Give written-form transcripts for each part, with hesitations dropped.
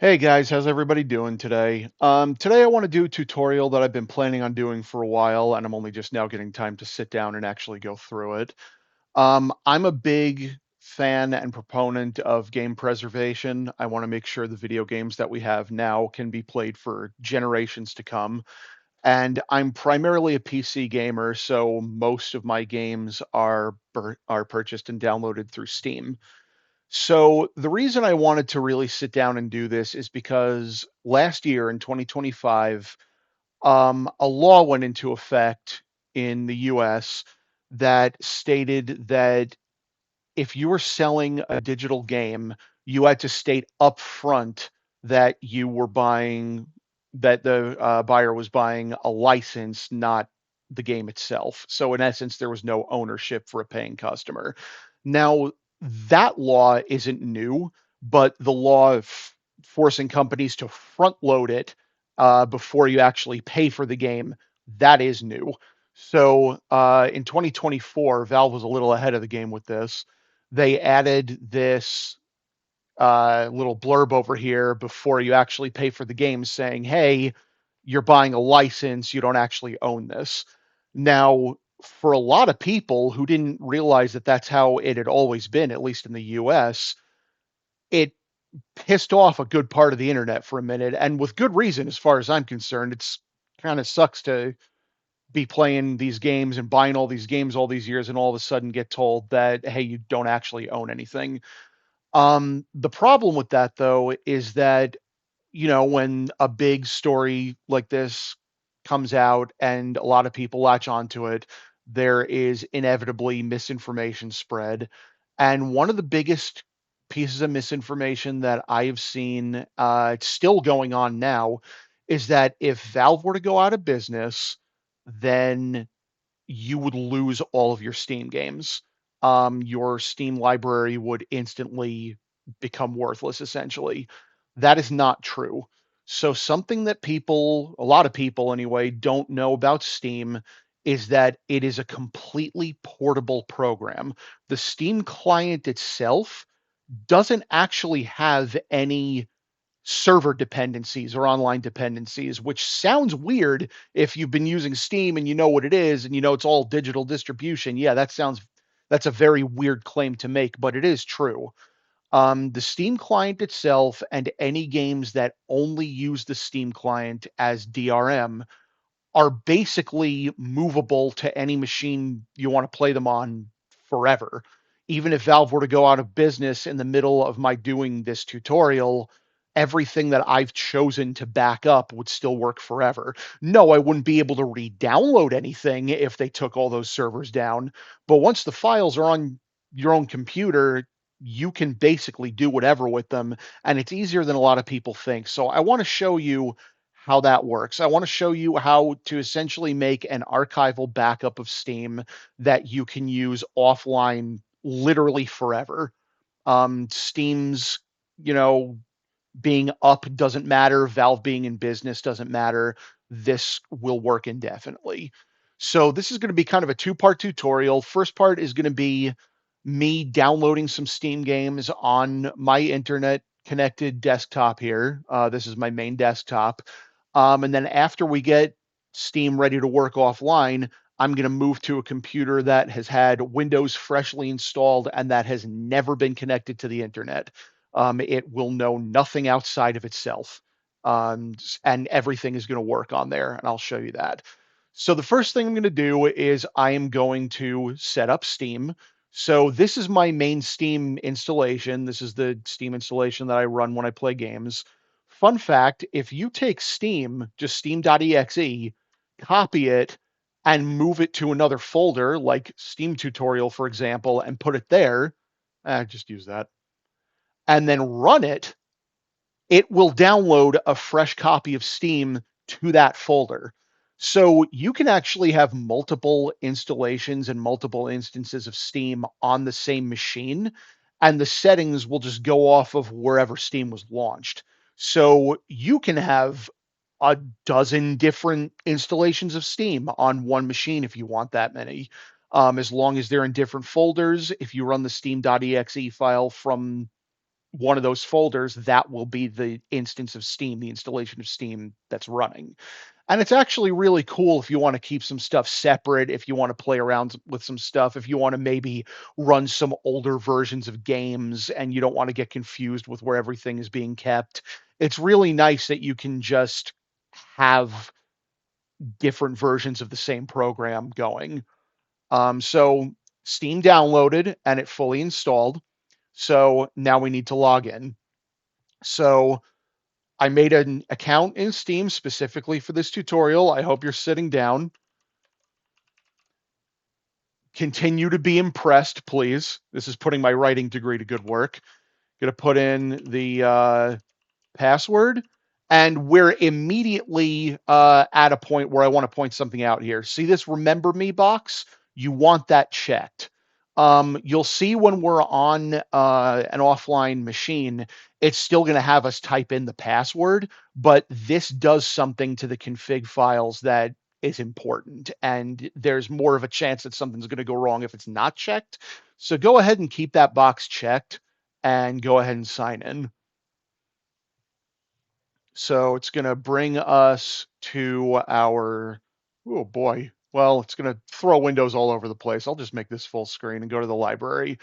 Hey guys, how's everybody doing today? Today I want to do a tutorial that I've been planning on doing for a while, and I'm only just now getting time to sit down and actually go through it. I'm a big fan and proponent of game preservation. I want to make sure the video games that we have now can be played for generations to come. And I'm primarily a PC gamer, so most of my games are purchased and downloaded through Steam. So the reason I wanted to really sit down and do this is because last year in 2025, a law went into effect in the US that stated that if you were selling a digital game, you had to state upfront that you were buying, that the buyer was buying a license, not the game itself. So in essence, there was no ownership for a paying customer. Now, that law isn't new, but the law of forcing companies to front load it before you actually pay for the game, that is new. So in 2024, Valve was a little ahead of the game with this. They added this little blurb over here before you actually pay for the game saying, hey, you're buying a license, you don't actually own this. Now, for a lot of people who didn't realize that that's how it had always been, at least in the US, it pissed off a good part of the internet for a minute, and with good reason, as far as I'm concerned. It's kind of sucks to be playing these games and buying all these games all these years and all of a sudden get told that, hey, you don't actually own anything. The problem with that, though, is that, when a big story like this comes out and a lot of people latch onto it, there is inevitably misinformation spread. And one of the biggest pieces of misinformation that I have seen, it's still going on now, is that if Valve were to go out of business, then you would lose all of your Steam games. Your Steam library would instantly become worthless, essentially. That is not true. So, something that people, a lot of people anyway, don't know about Steam is that it is a completely portable program. The Steam client itself doesn't actually have any server dependencies or online dependencies, which sounds weird if you've been using Steam and you know what it is and you know it's all digital distribution. Yeah, that's a very weird claim to make, but it is true. The Steam client itself and any games that only use the Steam client as DRM are basically movable to any machine you want to play them on forever. Even if Valve were to go out of business in the middle of my doing this tutorial, everything that I've chosen to back up would still work forever. No, I wouldn't be able to re-download anything if they took all those servers down, but once the files are on your own computer, you can basically do whatever with them, and it's easier than a lot of people think. So I want to show you how that works. I want to show you how to essentially make an archival backup of Steam that you can use offline literally forever. Steam's, you know, being up doesn't matter. Valve being in business doesn't matter. This will work indefinitely. So this is going to be kind of a two-part tutorial. First part is going to be me downloading some Steam games on my internet connected desktop here. This is my main desktop. And then after we get Steam ready to work offline, I'm going to move to a computer that has had Windows freshly installed and that has never been connected to the internet. It will know nothing outside of itself. And everything is going to work on there, and I'll show you that. So the first thing I'm going to do is I am going to set up Steam. So this is my main Steam installation. This is the Steam installation that I run when I play games. Fun fact, if you take Steam, just steam.exe, copy it, and move it to another folder, like Steam tutorial, for example, and put it there, just use that, and then run it, it will download a fresh copy of Steam to that folder. So you can actually have multiple installations and multiple instances of Steam on the same machine, and the settings will just go off of wherever Steam was launched. So you can have a dozen different installations of Steam on one machine if you want that many. As long as they're in different folders, if you run the steam.exe file from one of those folders, that will be the instance of Steam, the installation of Steam that's running. And it's actually really cool if you want to keep some stuff separate, if you want to play around with some stuff, if you want to maybe run some older versions of games and you don't want to get confused with where everything is being kept. It's really nice that you can just have different versions of the same program going. So Steam downloaded and it fully installed. So now we need to log in. So I made an account in Steam specifically for this tutorial. I hope you're sitting down. Continue to be impressed, please. This is putting my writing degree to good work. Gonna put in the password, and we're immediately at a point where I want to point something out here. See this remember me box? You want that checked. You'll see when we're on an offline machine, it's still going to have us type in the password, but this does something to the config files that is important, and there's more of a chance that something's going to go wrong if it's not checked. So go ahead and keep that box checked and go ahead and sign in. So it's going to bring us to our, oh boy, well, it's going to throw windows all over the place. I'll just make this full screen and go to the library.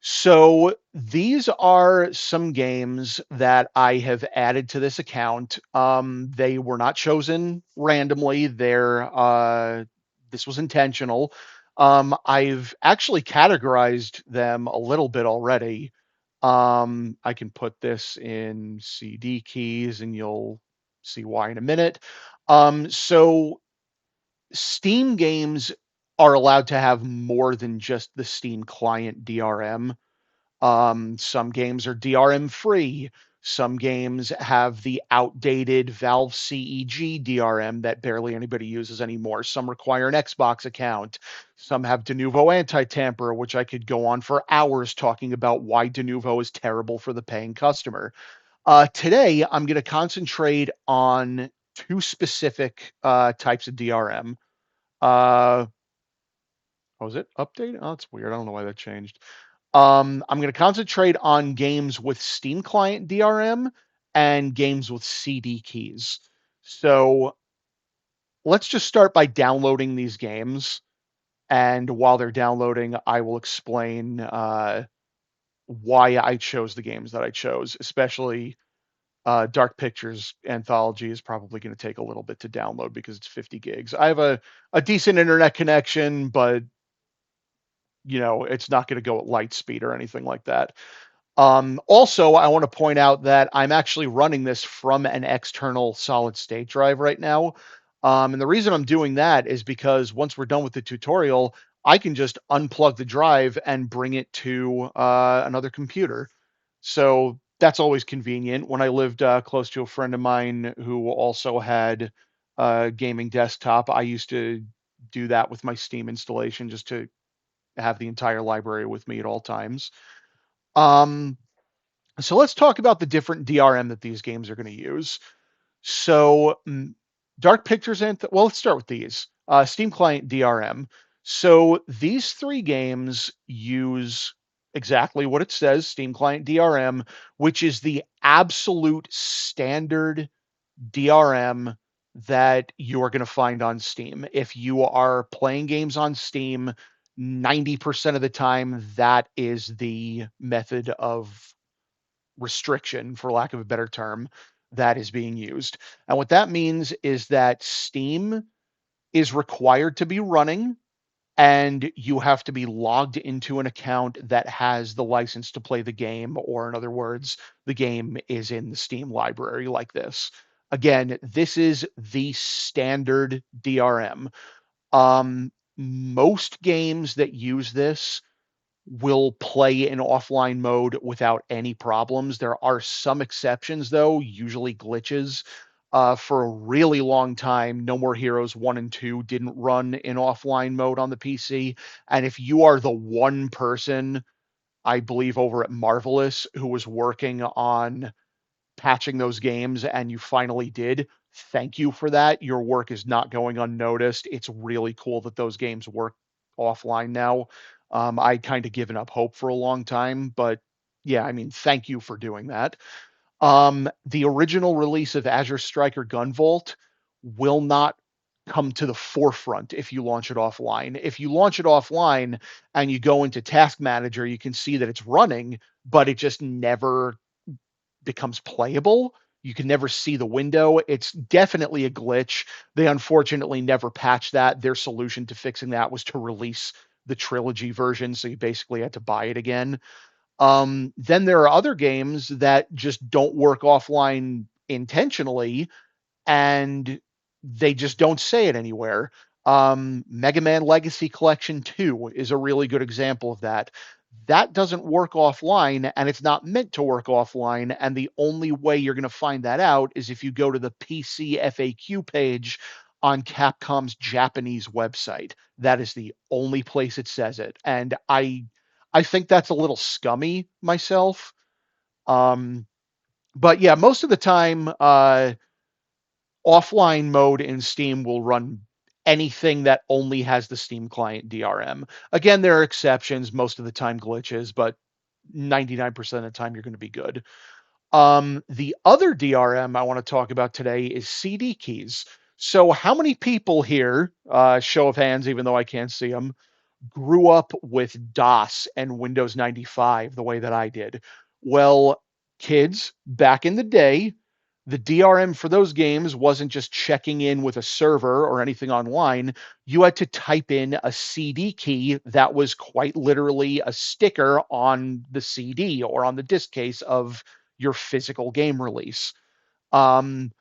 So these are some games that I have added to this account. They were not chosen randomly. This was intentional. I've actually categorized them a little bit already. I can put this in CD keys and you'll see why in a minute. So Steam games are allowed to have more than just the Steam client DRM. Some games are DRM free. Some games have the outdated Valve CEG DRM that barely anybody uses anymore. Some require an Xbox account. Some have Denuvo anti-tamper, which I could go on for hours talking about why Denuvo is terrible for the paying customer. Today, I'm going to concentrate on two specific types of DRM. Was it update? Oh, that's weird. I don't know why that changed. I'm going to concentrate on games with Steam client DRM and games with CD keys. So let's just start by downloading these games. And while they're downloading, I will explain why I chose the games that I chose, especially Dark Pictures Anthology is probably going to take a little bit to download because it's 50 gigs. I have a decent internet connection, but it's not going to go at light speed or anything like that. Also, I want to point out that I'm actually running this from an external solid state drive right now. And the reason I'm doing that is because once we're done with the tutorial, I can just unplug the drive and bring it to another computer. So that's always convenient. When I lived close to a friend of mine who also had a gaming desktop, I used to do that with my Steam installation just to have the entire library with me at all times. Um, so let's talk about the different DRM that these games are going to use. So Dark Pictures and well, let's start with these. Steam Client DRM. So these three games use exactly what it says, Steam Client DRM, which is the absolute standard DRM that you are going to find on Steam. If you are playing games on Steam, 90% of the time, that is the method of restriction, for lack of a better term, that is being used. And what that means is that Steam is required to be running and you have to be logged into an account that has the license to play the game, or in other words, the game is in the Steam library like this. Again, this is the standard DRM. Most games that use this will play in offline mode without any problems. There are some exceptions, though, usually glitches. For a really long time, No More Heroes 1 and 2 didn't run in offline mode on the PC. And if you are the one person, I believe, over at Marvelous who was working on patching those games and you finally did, thank you for that. Your work is not going unnoticed. It's really cool that those games work offline now. I kind of given up hope for a long time, but Yeah, I mean, thank you for doing that. The original release of Azure Striker Gunvolt will not come to the forefront if you launch it offline. If you launch it offline and you go into Task Manager, you can see that it's running, but it just never becomes playable. You can never see the window. It's definitely a glitch. They unfortunately never patched that. Their solution to fixing that was to release the trilogy version, so you basically had to buy it again. Then there are other games that just don't work offline intentionally, and they just don't say it anywhere. Mega Man Legacy Collection 2 is a really good example of that. That doesn't work offline, and it's not meant to work offline. And the only way you're going to find that out is if you go to the PC FAQ page on Capcom's Japanese website. That is the only place it says it. And I think that's a little scummy myself. Um, but yeah, most of the time, offline mode in Steam will run anything that only has the Steam client DRM. Again, there are exceptions, most of the time glitches, but 99% of the time you're going to be good. The other DRM I want to talk about today is CD keys. So how many people here, show of hands, even though I can't see them, grew up with DOS and Windows 95 the way that I did? Well, kids, back in the day, the DRM for those games wasn't just checking in with a server or anything online. You had to type in a CD key that was quite literally a sticker on the CD or on the disc case of your physical game release. Um,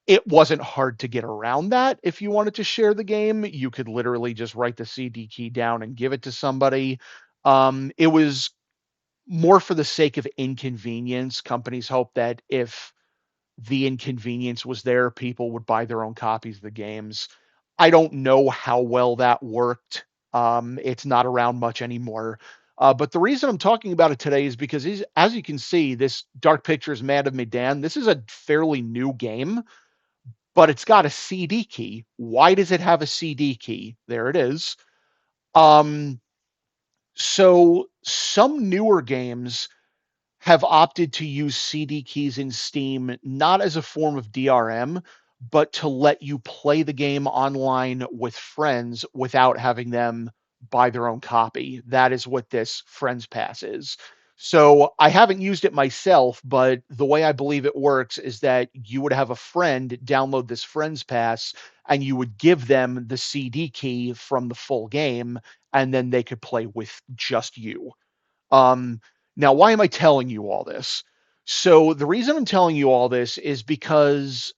it wasn't hard to get around that. If you wanted to share the game, you could literally just write the CD key down and give it to somebody. It was more for the sake of inconvenience. Companies hoped that if the inconvenience was there, people would buy their own copies of the games. I don't know how well that worked. It's not around much anymore. But the reason I'm talking about it today is because, as you can see, this Dark Pictures Man of Medan, this is a fairly new game, but it's got a CD key. Why does it have a CD key? There it is. Um, so some newer games have opted to use CD keys in Steam not as a form of DRM, but to let you play the game online with friends without having them buy their own copy. That is what this Friends Pass is. So I haven't used it myself, but the way I believe it works is that you would have a friend download this Friends Pass and you would give them the CD key from the full game, and then they could play with just you. Um, Now, why am I telling you all this? So, the reason I'm telling you all this is because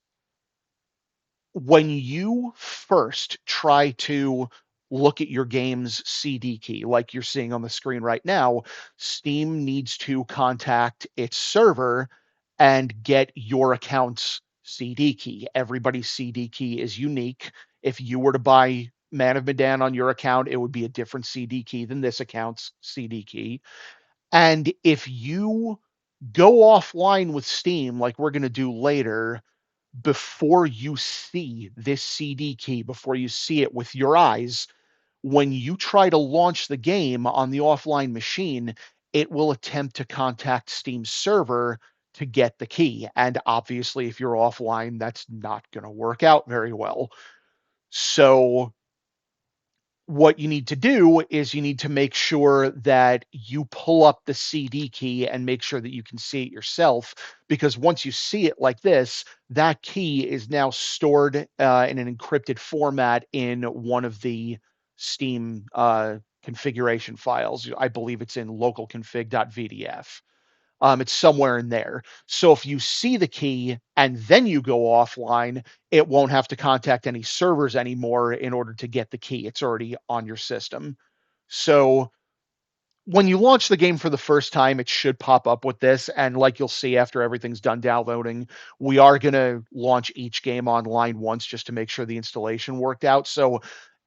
when you first try to look at your game's CD key, like you're seeing on the screen right now, Steam needs to contact its server and get your account's CD key. Everybody's CD key is unique. If you were to buy Man of Medan on your account, it would be a different CD key than this account's CD key. And if you go offline with Steam, like we're going to do later, before you see this CD key, before you see it with your eyes, when you try to launch the game on the offline machine, it will attempt to contact Steam's server to get the key. And obviously, if you're offline, that's not going to work out very well. So what you need to do is you need to make sure that you pull up the CD key and make sure that you can see it yourself. Because once you see it like this, that key is now stored in an encrypted format in one of the Steam configuration files. I believe it's in localconfig.vdf. It's somewhere in there. So if you see the key and then you go offline, it won't have to contact any servers anymore in order to get the key. It's already on your system. So when you launch the game for the first time, it should pop up with this. And like you'll see after everything's done downloading, we are going to launch each game online once just to make sure the installation worked out. So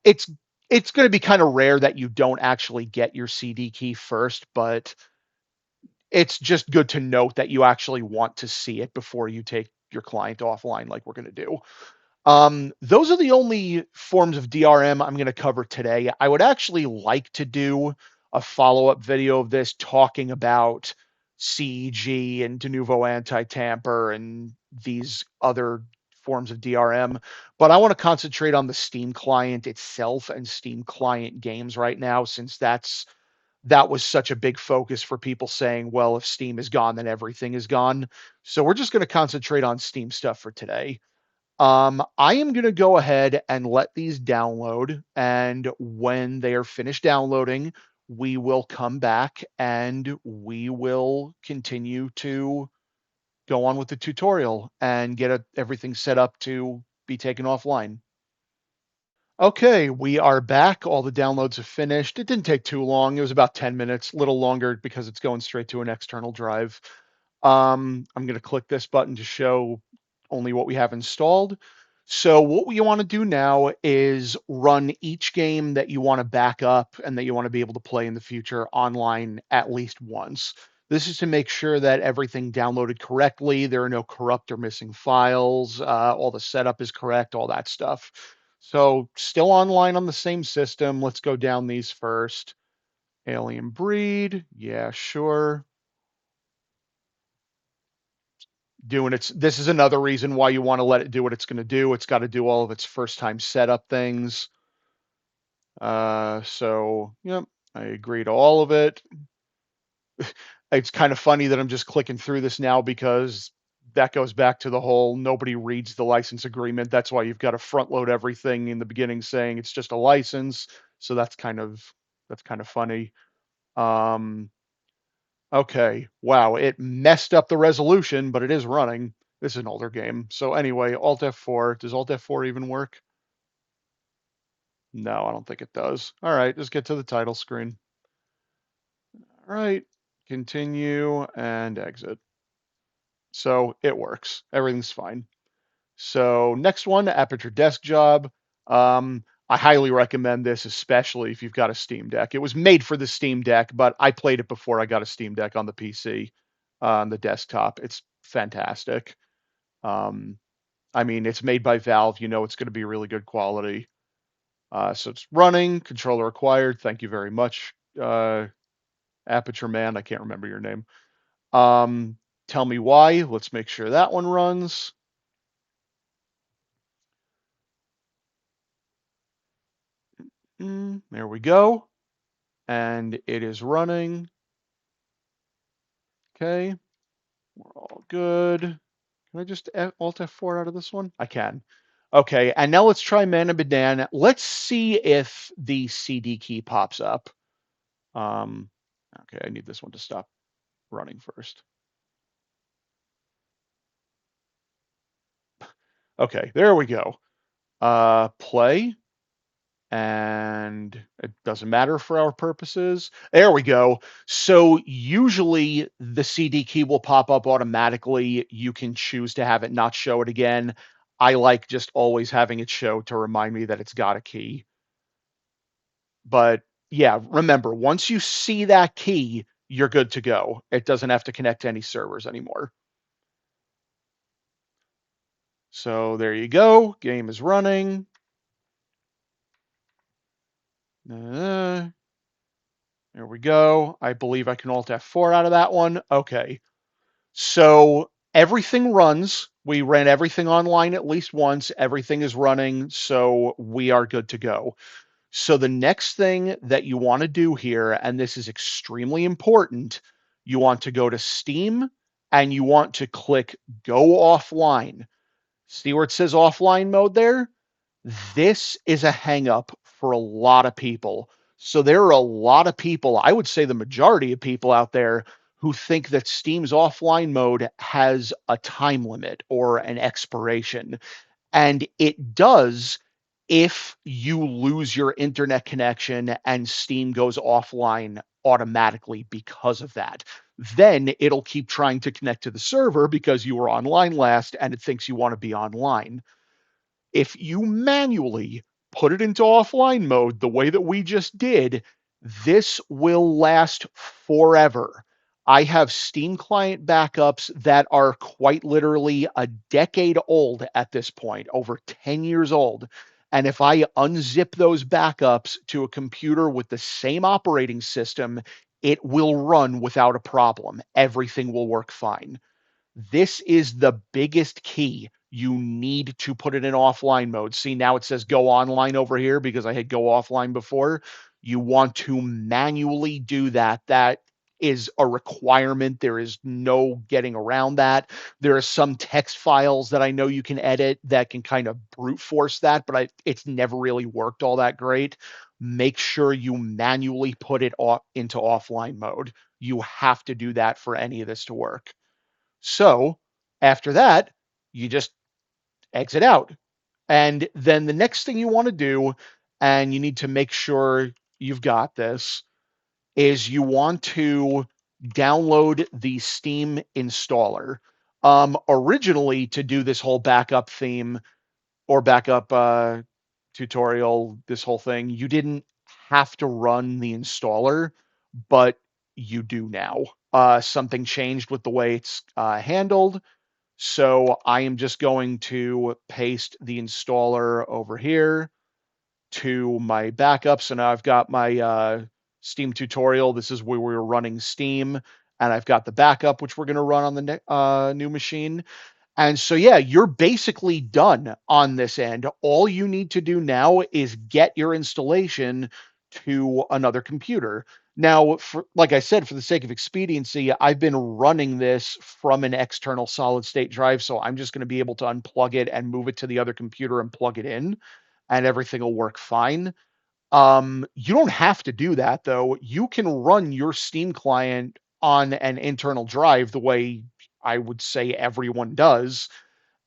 it's it's going to be kind of rare that you don't actually get your CD key first, but it's just good to note that you actually want to see it before you take your client offline like we're going to do. Those are the only forms of DRM I'm going to cover today. I would actually like to do a follow-up video of this talking about CEG and de novo anti-tamper and these other forms of DRM. But I want to concentrate on the Steam client itself and Steam client games right now, since that was such a big focus for people saying, well, if Steam is gone, then everything is gone. So we're just going to concentrate on Steam stuff for today. I am going to go ahead and let these download. And when they are finished downloading, we will come back and we will continue to go on with the tutorial and get everything set up to be taken offline. Okay, we are back. All the downloads have finished. It didn't take too long. It was about 10 minutes, a little longer because it's going straight to an external drive. I'm going to click this button to show only what we have installed. So what we want to do now is run each game that you want to back up and that you want to be able to play in the future online at least once. This is to make sure that everything downloaded correctly, there are no corrupt or missing files, all the setup is correct, all that stuff. So still online on the same system. Let's go down these first. Alien breed. Yeah, sure. Doing its, this is another reason why you want to let it do what it's going to do. It's got to do all of its first time setup things. So, yep, I agree to all of it. It's kind of funny that I'm just clicking through this now because that goes back to the whole nobody reads the license agreement. That's why you've got to front load everything in the beginning saying it's just a license. So that's kind of funny. Um, okay, wow, it messed up the resolution, but it is running. This is an older game. So anyway, Alt F4. Does Alt F4 even work? No, I don't think it does. All right, just get to the title screen. All right, continue and exit. So it works. Everything's fine. So next one, Aperture Desk Job. I highly recommend this, especially if you've got a Steam Deck. It was made for the Steam Deck, but I played it before I got a Steam Deck on the PC, on the desktop. It's fantastic. Um, I mean, it's made by Valve. You know it's going to be really good quality. So it's running, controller required. Thank you very much, Aperture Man. I can't remember your name. Um, Tell me why. Let's make sure that one runs. There we go. And it is running. Okay, we're all good. Can I just Alt F4 out of this one? I can. Okay, and now let's try Man and Banana. Let's see if the CD key pops up. Okay, I need this one to stop running first. Okay, there we go. Play. And it doesn't matter for our purposes. There we go. So usually the CD key will pop up automatically. You can choose to have it not show it again. I like just always having it show to remind me that it's got a key. But yeah, remember, once you see that key, you're good to go. It doesn't have to connect to any servers anymore. So there you go. Game is running. There we go. I believe I can Alt F4 out of that one. Okay. So everything runs. We ran everything online at least once. Everything is running. So we are good to go. So the next thing that you want to do here, and this is extremely important, you want to go to Steam and you want to click Go Offline. See where it says offline mode there? This is a hangup for a lot of people. So there are a lot of people, I would say the majority of people out there, who think that Steam's offline mode has a time limit or an expiration. And it does if you lose your internet connection and Steam goes offline automatically because of that. Then it'll keep trying to connect to the server because you were online last and it thinks you want to be online. If you manually put it into offline mode the way that we just did, this will last forever. I have Steam client backups that are quite literally a decade old at this point, over 10 years old. And if I unzip those backups to a computer with the same operating system, it will run without a problem. Everything will work fine. This is the biggest key. You need to put it in offline mode. See, now it says go online over here because I had go offline before. You want to manually do that. That is a requirement. There is no getting around that. There are some text files that I know you can edit that can kind of brute force that, but it's never really worked all that great. Make sure you manually put it into offline mode. You have to do that for any of this to work. So after that, you just exit out. And then the next thing you want to do, and you need to make sure you've got this, is you want to download the Steam installer. Originally, to do this whole backup theme or backup tutorial, this whole thing, you didn't have to run the installer, but you do now. Something changed with the way it's handled. So I am just going to paste the installer over here to my backup. So now I've got my Steam tutorial. This is where we're running Steam. And I've got the backup, which we're going to run on the new machine. And so, yeah, you're basically done on this end. All you need to do now is get your installation to another computer. Now, like I said, for the sake of expediency, I've been running this from an external solid state drive. So I'm just going to be able to unplug it and move it to the other computer and plug it in, and everything will work fine. You don't have to do that, though. You can run your Steam client on an internal drive the way I would say everyone does.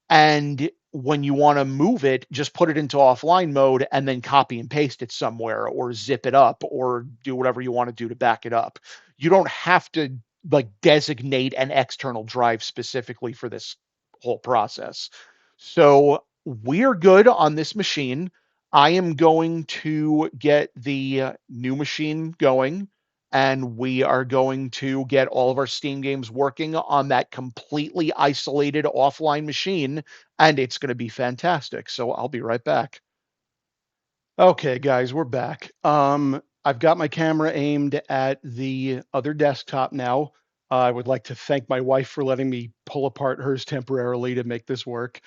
And when you want to move it, just put it into offline mode and then copy and paste it somewhere or zip it up or do whatever you want to do to back it up. You don't have to like designate an external drive specifically for this whole process. So we're good on this machine. I am going to get the new machine going, and we are going to get all of our Steam games working on that completely isolated offline machine, and it's going to be fantastic. So I'll be right back. Okay, guys, we're back. I've got my camera aimed at the other desktop now. I would like to thank my wife for letting me pull apart hers temporarily to make this work.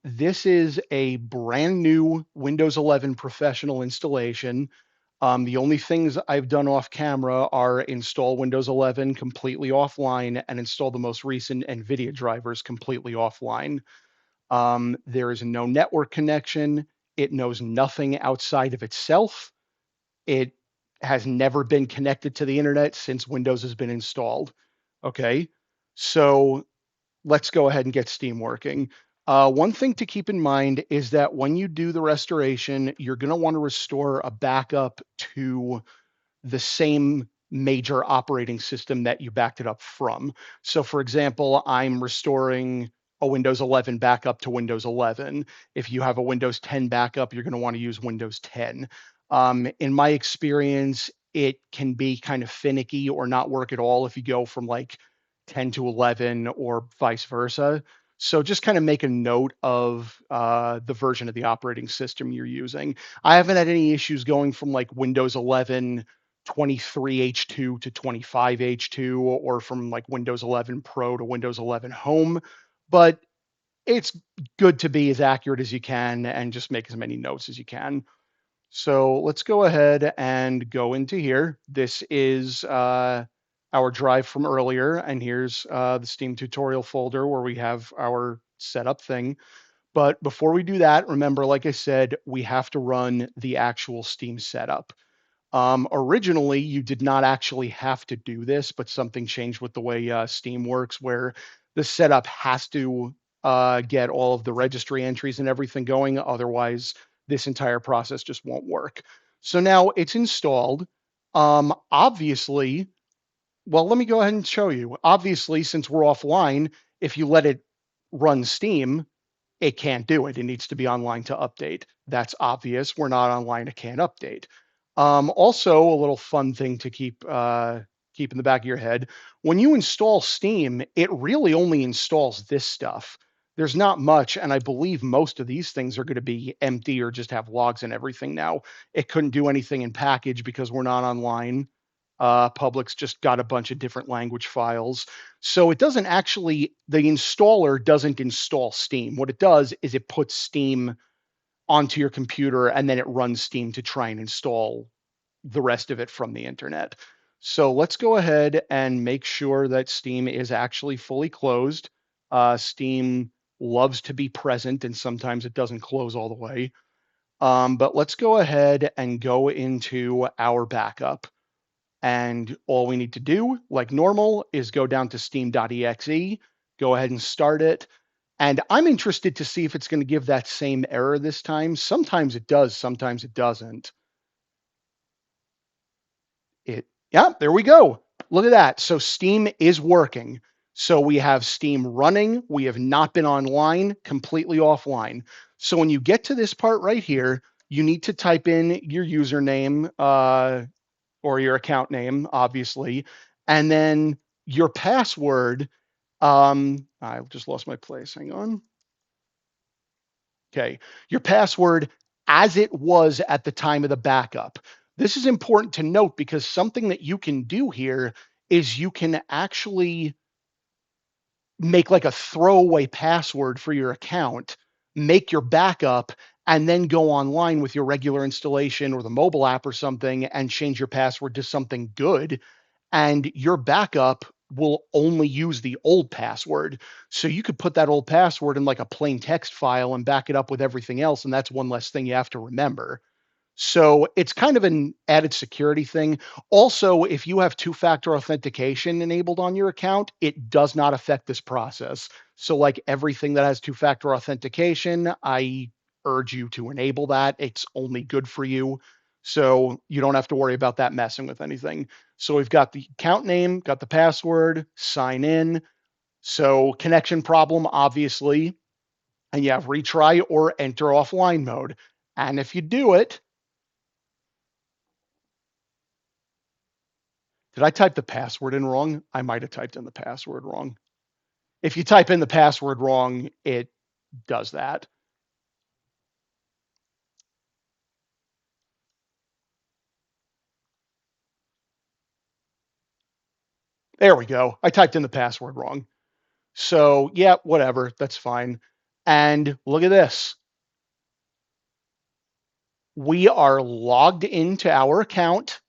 This is a brand new Windows 11 professional installation. The only things I've done off camera are install Windows 11 completely offline and install the most recent NVIDIA drivers completely offline. There is no network connection. It knows nothing outside of itself. It has never been connected to the internet since Windows has been installed. Okay, so let's go ahead and get Steam working. One thing to keep in mind is that when you do the restoration, you're going to want to restore a backup to the same major operating system that you backed it up from. So, for example, I'm restoring a Windows 11 backup to Windows 11. If you have a Windows 10 backup, you're going to want to use Windows 10. In my experience, it can be kind of finicky or not work at all if you go from like 10 to 11 or vice versa. So just kind of make a note of the version of the operating system you're using. I haven't had any issues going from like Windows 11 23H2 to 25H2 or from like Windows 11 Pro to Windows 11 Home, but it's good to be as accurate as you can and just make as many notes as you can. So let's go ahead and go into here. This is our drive from earlier, and here's the Steam tutorial folder where we have our setup thing. But before we do that, remember, like I said, we have to run the actual Steam setup. Originally, you did not actually have to do this, but something changed with the way Steam works, where the setup has to get all of the registry entries and everything going. Otherwise, this entire process just won't work. So now it's installed. Obviously, well, let me go ahead and show you. Obviously, since we're offline, if you let it run Steam, it can't do it. It needs to be online to update. That's obvious. We're not online. It can't update. Also, a little fun thing to keep in the back of your head: when you install Steam, it really only installs this stuff. There's not much, and I believe most of these things are going to be empty or just have logs and everything now. It couldn't do anything in package because we're not online. Public's just got a bunch of different language files. So it doesn't actually, the installer doesn't install Steam. What it does is it puts Steam onto your computer and then it runs Steam to try and install the rest of it from the internet. So let's go ahead and make sure that Steam is actually fully closed. Steam loves to be present and sometimes it doesn't close all the way. But let's go ahead and go into our backup. And all we need to do, like normal, is go down to steam.exe, go ahead and start it. And I'm interested to see if it's going to give that same error this time. Sometimes it does, sometimes it doesn't. Yeah, there we go. Look at that. So Steam is working. So we have Steam running. We have not been online, completely offline. So when you get to this part right here, you need to type in your username or your account name, obviously, and then your password. I just lost my place. Hang on. Okay, your password as it was at the time of the backup. This is important to note because something that you can do here is you can actually make like a throwaway password for your account, make your backup, and then go online with your regular installation or the mobile app or something and change your password to something good. And your backup will only use the old password. So you could put that old password in like a plain text file and back it up with everything else. And that's one less thing you have to remember. So it's kind of an added security thing. Also, if you have two-factor authentication enabled on your account, it does not affect this process. So like everything that has two-factor authentication, I urge you to enable that. It's only good for you. So you don't have to worry about that messing with anything. So we've got the account name, got the password, sign in. So connection problem, obviously, and you have retry or enter offline mode. And if you do it, did I type the password in wrong? I might have typed in the password wrong. If you type in the password wrong, it does that. There we go. I typed in the password wrong. So, yeah, whatever. That's fine. And look at this. We are logged into our account.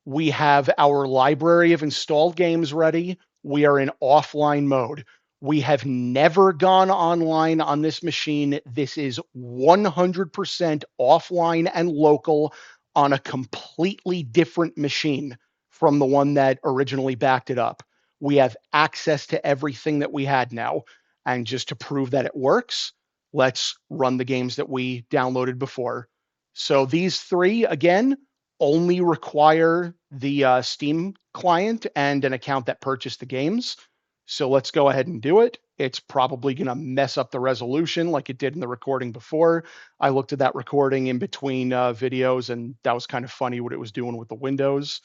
We have our library of installed games ready. We are in offline mode. We have never gone online on this machine. This is 100% offline and local on a completely different machine from the one that originally backed it up. We have access to everything that we had now. And just to prove that it works, let's run the games that we downloaded before. So these three, again, only require the Steam client and an account that purchased the games. So let's go ahead and do it. It's probably going to mess up the resolution like it did in the recording before. I looked at that recording in between videos, and that was kind of funny what it was doing with the windows.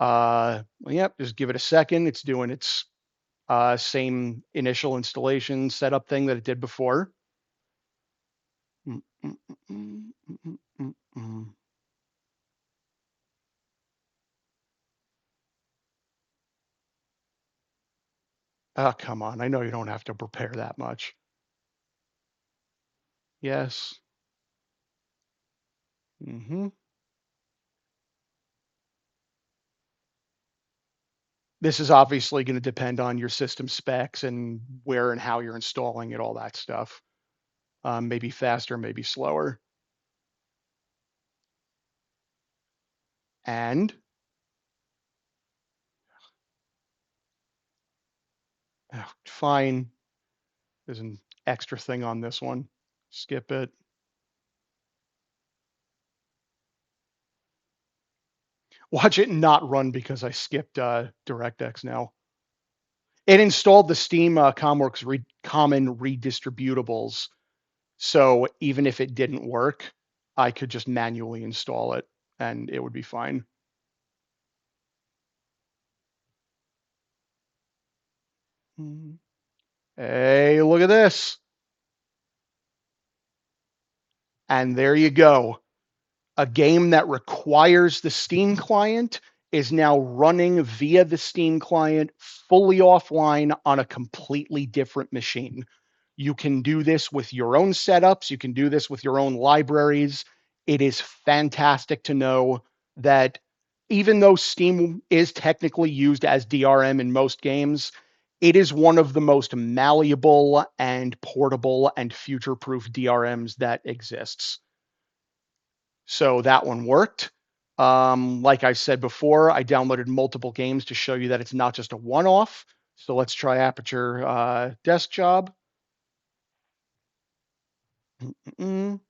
Yep, just give it a second. It's doing its same initial installation setup thing that it did before. Mm, mm, mm, mm, mm, mm, mm. Oh, come on. I know you don't have to prepare that much. Yes. Hmm. This is obviously going to depend on your system specs and where and how you're installing it, all that stuff. Maybe faster, maybe slower. And fine. There's an extra thing on this one. Skip it. Watch it not run because I skipped DirectX now. It installed the Steam common redistributables. So even if it didn't work, I could just manually install it and it would be fine. Hey, look at this. And there you go. A game that requires the Steam client is now running via the Steam client fully offline on a completely different machine. You can do this with your own setups. You can do this with your own libraries. It is fantastic to know that even though Steam is technically used as DRM in most games, it is one of the most malleable and portable and future-proof DRMs that exists. So that one worked. Like I said before, I downloaded multiple games to show you that it's not just a one-off. So let's try Aperture Desk Job. Mm-mm.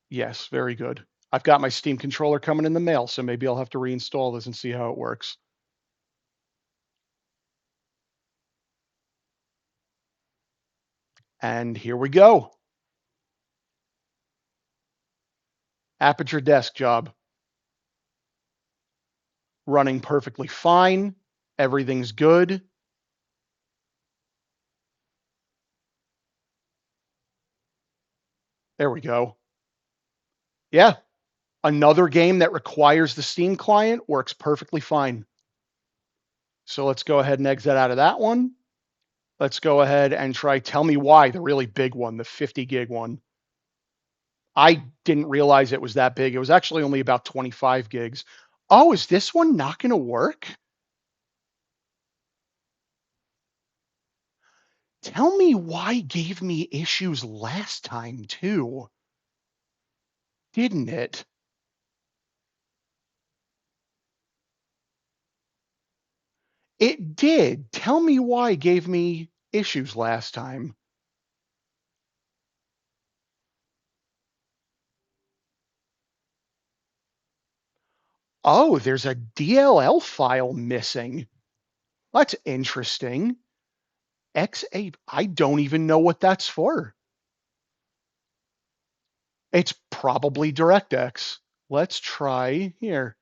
Yes, very good. I've got my Steam controller coming in the mail, so maybe I'll have to reinstall this and see how it works. And here we go. Aperture Desk Job. Running perfectly fine. Everything's good. There we go. Yeah, another game that requires the Steam client works perfectly fine. So let's go ahead and exit out of that one. Let's go ahead and try Tell Me Why, the really big one, the 50 gig one. I didn't realize it was that big. It was actually only about 25 gigs. Oh, is this one not going to work? Tell Me Why gave me issues last time too, didn't it? It did. Tell Me Why gave me issues last time. Oh, there's a DLL file missing. That's interesting. X8, I don't even know what that's for. It's probably DirectX. Let's try here.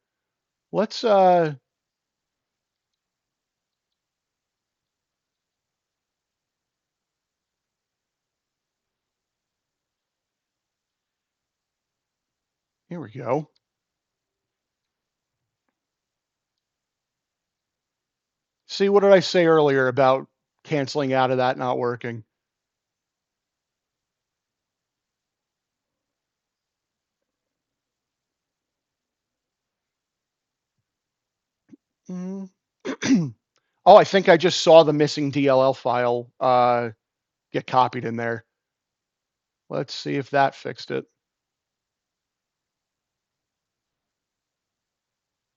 Let's here we go. See, what did I say earlier about canceling out of that not working? Mm. Oh, I think I just saw the missing DLL file get copied in there. Let's see if that fixed it.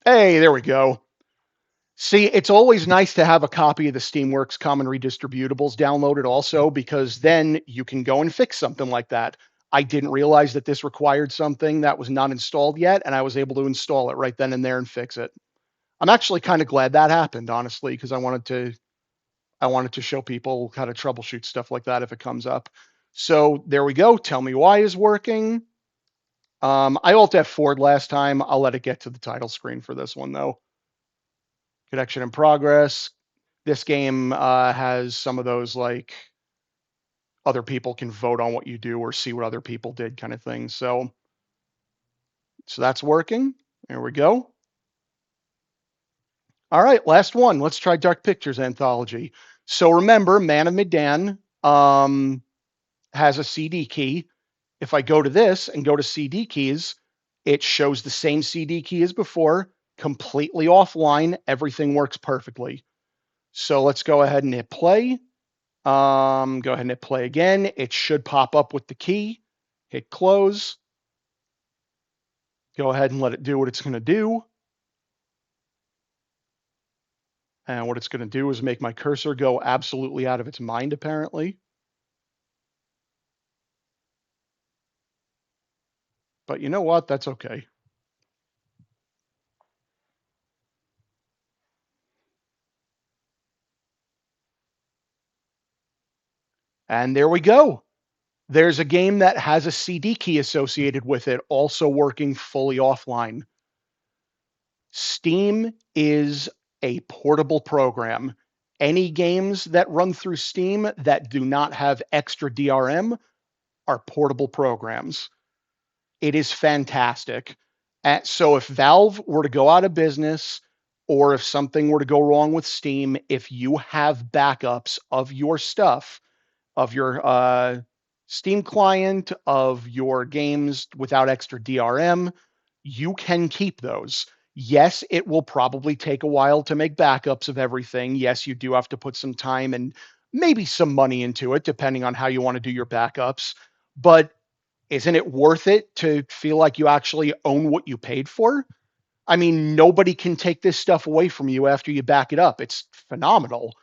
Hey, there we go. See, it's always nice to have a copy of the Steamworks Common Redistributables downloaded also, because then you can go and fix something like that. I didn't realize that this required something that was not installed yet, and I was able to install it right then and there and fix it. I'm actually kind of glad that happened, honestly, because I wanted to show people how to troubleshoot stuff like that if it comes up. So there we go. Tell Me Why is working. I Alt F4'd last time. I'll let it get to the title screen for this one though. Connection in progress. This game has some of those like other people can vote on what you do or see what other people did kind of thing. So that's working. There we go. All right, last one. Let's try Dark Pictures Anthology. So remember, Man of Medan has a CD key. If I go to this and go to CD keys, it shows the same CD key as before, completely offline. Everything works perfectly. So let's go ahead and hit play. Go ahead and hit play again. It should pop up with the key. Hit close. Go ahead and let it do what it's going to do. And what it's going to do is make my cursor go absolutely out of its mind, apparently. But you know what? That's okay. And there we go. There's a game that has a CD key associated with it, also working fully offline. Steam is a portable program. Any games that run through Steam that do not have extra DRM are portable programs. It is fantastic. So if Valve were to go out of business, or if something were to go wrong with Steam, if you have backups of your stuff, of your Steam client, of your games without extra DRM, you can keep those. Yes, it will probably take a while to make backups of everything. Yes, you do have to put some time and maybe some money into it, depending on how you want to do your backups. But isn't it worth it to feel like you actually own what you paid for? I mean, nobody can take this stuff away from you after you back it up. It's phenomenal.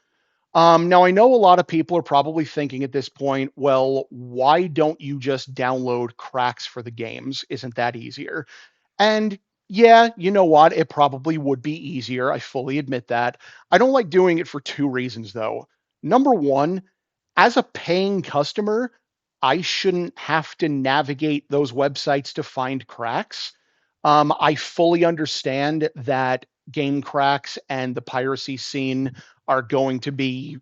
Now, I know a lot of people are probably thinking at this point, well, why don't you just download cracks for the games? Isn't that easier? And yeah, you know what? It probably would be easier. I fully admit that. I don't like doing it for two reasons, though. Number one, as a paying customer, I shouldn't have to navigate those websites to find cracks. I fully understand that game cracks and the piracy scene are going to be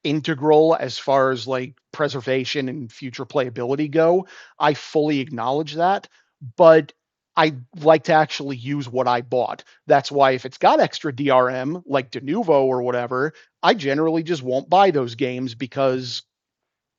integral as far as like preservation and future playability go. I fully acknowledge that, but I like to actually use what I bought. That's why if it's got extra DRM, like Denuvo or whatever, I generally just won't buy those games because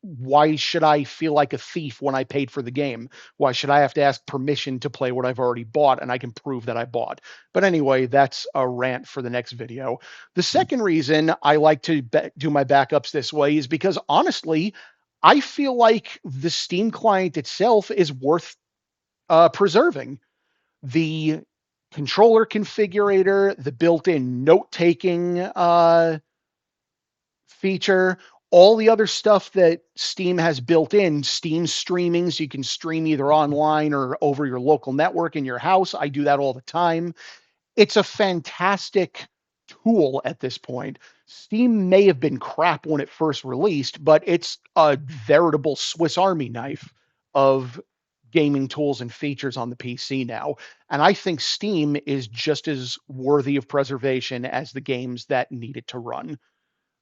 why should I feel like a thief when I paid for the game? Why should I have to ask permission to play what I've already bought and I can prove that I bought? But anyway, that's a rant for the next video. The second reason I like to do my backups this way is because honestly, I feel like the Steam client itself is worth preserving. The controller configurator, the built-in note-taking feature, all the other stuff that Steam has built in, Steam streaming, so you can stream either online or over your local network in your house. I do that all the time. It's a fantastic tool at this point. Steam may have been crap when it first released, but it's a veritable Swiss Army knife of gaming tools and features on the PC now. And I think Steam is just as worthy of preservation as the games that need it to run.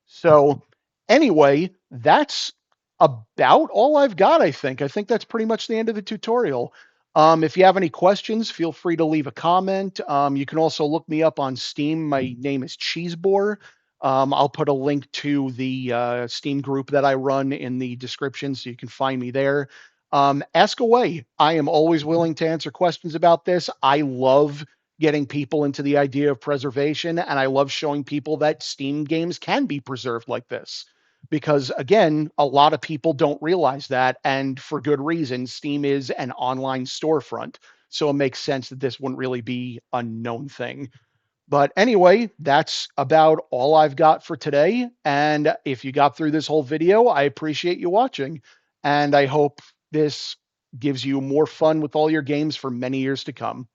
So anyway, that's about all I've got, I think. I think that's pretty much the end of the tutorial. If you have any questions, feel free to leave a comment. You can also look me up on Steam. My name is Cheesebore. I'll put a link to the Steam group that I run in the description so you can find me there. Ask away. I am always willing to answer questions about this. I love getting people into the idea of preservation, and I love showing people that Steam games can be preserved like this. Because again, a lot of people don't realize that, and for good reason. Steam is an online storefront, so it makes sense that this wouldn't really be a known thing. But anyway, that's about all I've got for today. And if you got through this whole video, I appreciate you watching. And I hope this gives you more fun with all your games for many years to come.